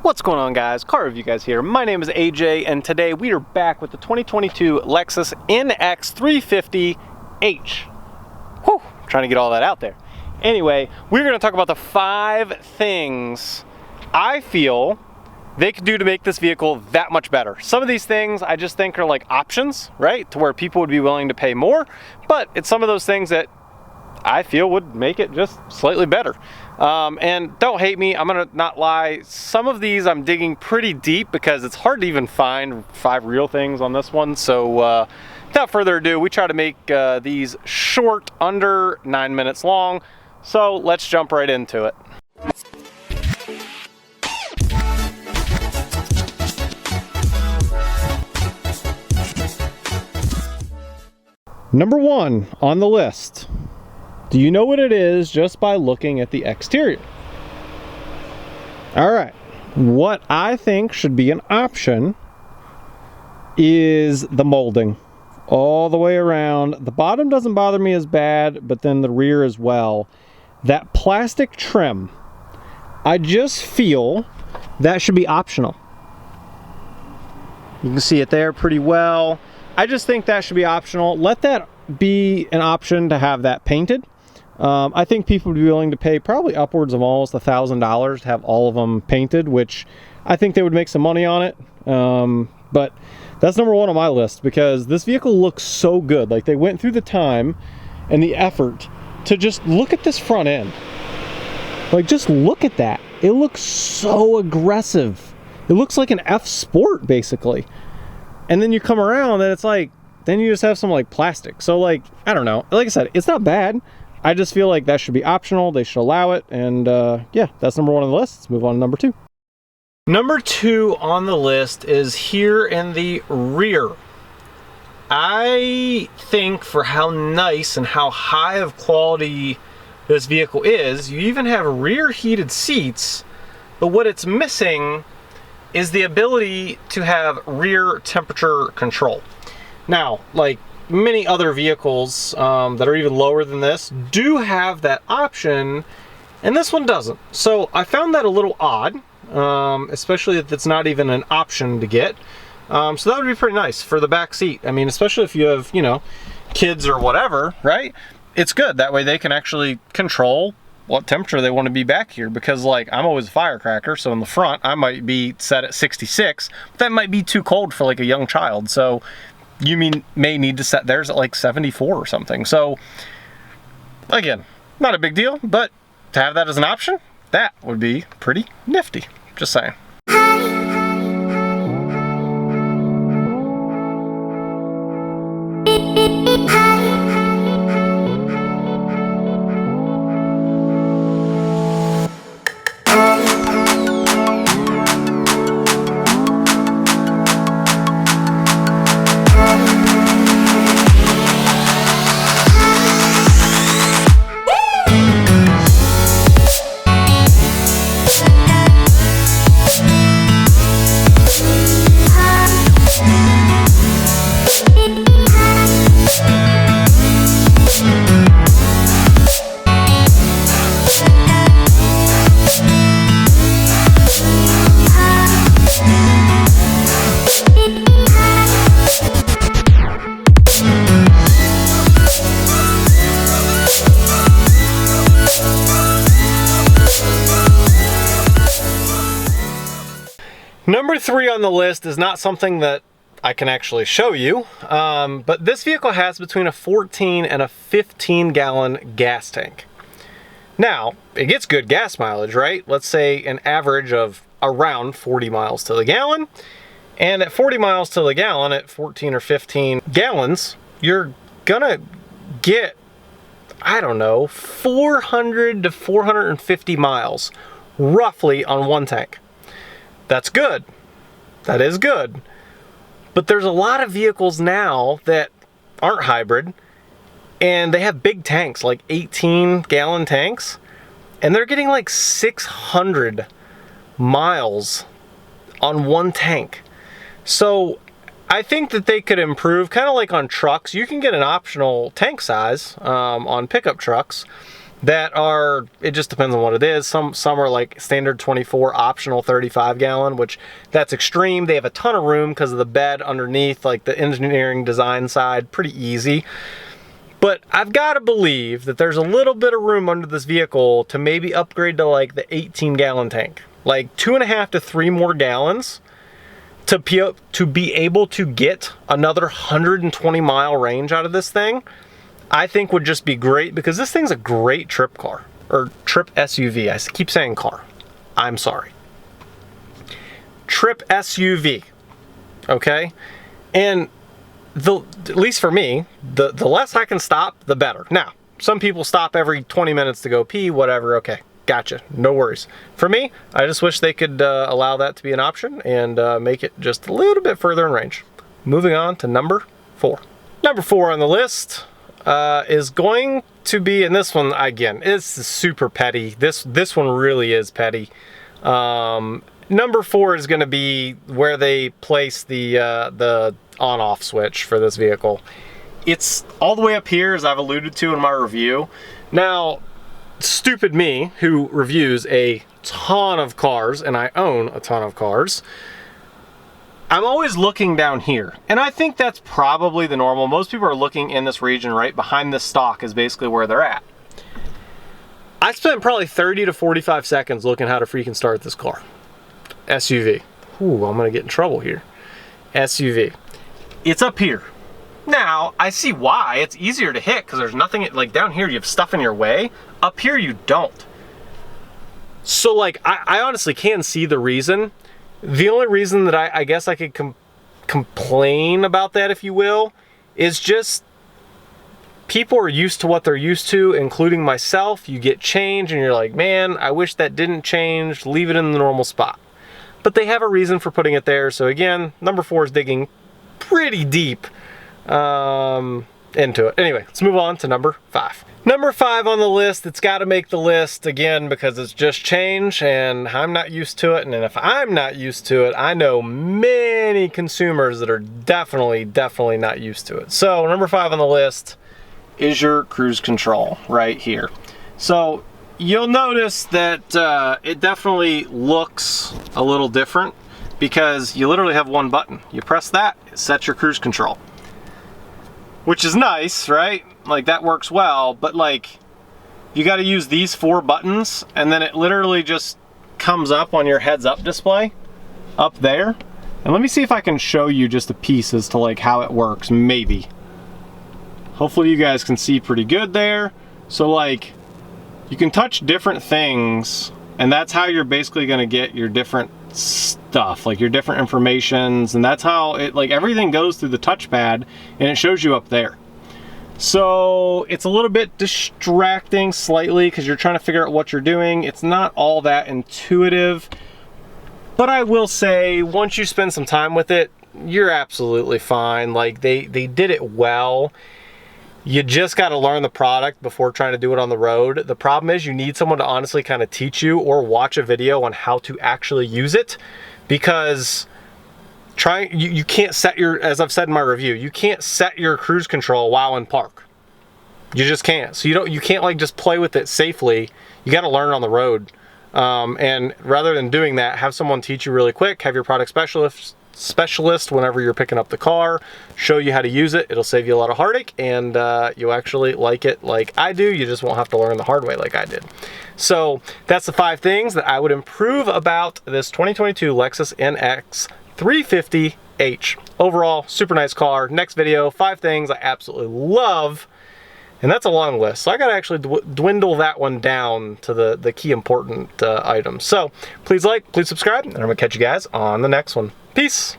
What's going on, guys? Car review guys here. My name is AJ, and today we are back with the 2022 Lexus NX350h. Whew, trying to get all that out there. Anyway, we're going to talk about the 5 things I feel they could do to make this vehicle that much better. Some of these things I just think are like options, right? To where people would be willing to pay more, but it's some of those things that I feel would make it just slightly better. And don't hate me, I'm gonna not lie, some of these I'm digging pretty deep because it's hard to even find 5 real things on this one. So without further ado, we try to make these short, under 9 minutes long. So let's jump right into it. Number 1 on the list. Do you know what it is just by looking at the exterior? All right, what I think should be an option is the molding all the way around. The bottom doesn't bother me as bad, but then the rear as well. That plastic trim, I just feel that should be optional. You can see it there pretty well. I just think that should be optional. Let that be an option to have that painted. I think people would be willing to pay probably upwards of almost $1,000 to have all of them painted, which I think they would make some money on it. But that's number 1 on my list because this vehicle looks so good. Like, they went through the time and the effort to just look at this front end. Like, just look at that. It looks so aggressive. It looks like an F Sport basically. And then you come around and it's like, then you just have some like plastic. So like, I don't know. Like I said, it's not bad. I just feel like that should be optional. They should allow it. And yeah, that's number 1 on the list. Let's move on to number 2. Number 2 on the list is here in the rear. I think for how nice and how high of quality this vehicle is, you even have rear heated seats, but what it's missing is the ability to have rear temperature control. Now, like many other vehicles that are even lower than this do have that option, and this one doesn't. So I found that a little odd, especially if it's not even an option to get. So that would be pretty nice for the back seat. I mean, especially if you have, you know, kids or whatever, right? It's good. That way they can actually control what temperature they want to be back here, because like I'm always a firecracker, so in the front I might be set at 66, but that might be too cold for like a young child. So you may need to set theirs at like 74 or something. So again, not a big deal, but to have that as an option, that would be pretty nifty. Just saying. Number 3 on the list is not something that I can actually show you, but this vehicle has between a 14 and a 15 gallon gas tank. Now, it gets good gas mileage, right? Let's say an average of around 40 miles to the gallon. And at 40 miles to the gallon, at 14 or 15 gallons, you're gonna get, I don't know, 400 to 450 miles roughly on one tank. That's good. That is good. But there's a lot of vehicles now that aren't hybrid and they have big tanks, like 18 gallon tanks, and they're getting like 600 miles on one tank. So I think that they could improve, kind of like on trucks. You can get an optional tank size on pickup trucks, that are, it just depends on what it is. Some are like standard 24, optional 35 gallon, which that's extreme. They have a ton of room because of the bed underneath, like the engineering design side, pretty easy. But I've got to believe that there's a little bit of room under this vehicle to maybe upgrade to like the 18 gallon tank, like 2.5 to 3 more gallons to be able to get another 120 mile range out of this thing. I think would just be great, because this thing's a great trip car, or trip SUV. I keep saying car. I'm sorry. Trip SUV, okay? And at least for me, the less I can stop, the better. Now, some people stop every 20 minutes to go pee, whatever, okay, gotcha, no worries. For me, I just wish they could allow that to be an option and make it just a little bit further in range. Moving on to number 4. Number 4 on the list is going to be, and this one, again, is super petty. This one really is petty. Number 4 is going to be where they place the on-off switch for this vehicle. It's all the way up here, as I've alluded to in my review. Now, stupid me, who reviews a ton of cars, and I own a ton of cars, I'm always looking down here, and I think that's probably the normal. Most people are looking in this region right behind this stock is basically where they're at. I spent probably 30 to 45 seconds looking how to freaking start this car. SUV. Ooh, I'm gonna get in trouble here. SUV. It's up here. Now, I see why. It's easier to hit because there's nothing, like down here you have stuff in your way. Up here you don't. So like, I honestly can see the reason. The only reason that I guess I could complain about that, if you will, is just people are used to what they're used to, including myself. You get change and you're like, man, I wish that didn't change. Leave it in the normal spot. But they have a reason for putting it there. So again, number 4 is digging pretty deep into it. Anyway, let's move on to number 5. Number 5 on the list, it's got to make the list again because it's just change and I'm not used to it. And if I'm not used to it, I know many consumers that are definitely not used to it. So number 5 on the list is your cruise control right here. So you'll notice that it definitely looks a little different because you literally have one button. You press that, it sets your cruise control, which is nice, right? Like that works well, but like you got to use these 4 buttons and then it literally just comes up on your heads up display up there. And let me see if I can show you just a piece as to like how it works, maybe. Hopefully you guys can see pretty good there. So like you can touch different things and that's how you're basically going to get your different stuff, like your different informations, and that's how it, like everything goes through the touchpad and it shows you up there. So it's a little bit distracting slightly because you're trying to figure out what you're doing. It's not all that intuitive, but I will say once you spend some time with it, you're absolutely fine. Like they did it well. You just got to learn the product before trying to do it on the road. The problem is you need someone to honestly kind of teach you or watch a video on how to actually use it, because you can't set your, as I've said in my review, you can't set your cruise control while in park. You just can't. So you can't like just play with it safely. You got to learn on the road. And rather than doing that, have someone teach you really quick. Have your product specialist whenever you're picking up the car show you how to use it. It'll save you a lot of heartache, and you'll actually like it like I do. You just won't have to learn the hard way like I did. So that's the 5 things that I would improve about this 2022 Lexus NX350h. Overall, super nice car. Next video, 5 things I absolutely love. And that's a long list, so I gotta actually dwindle that one down to the key important items. So please like, please subscribe, and I'm gonna catch you guys on the next one. Peace.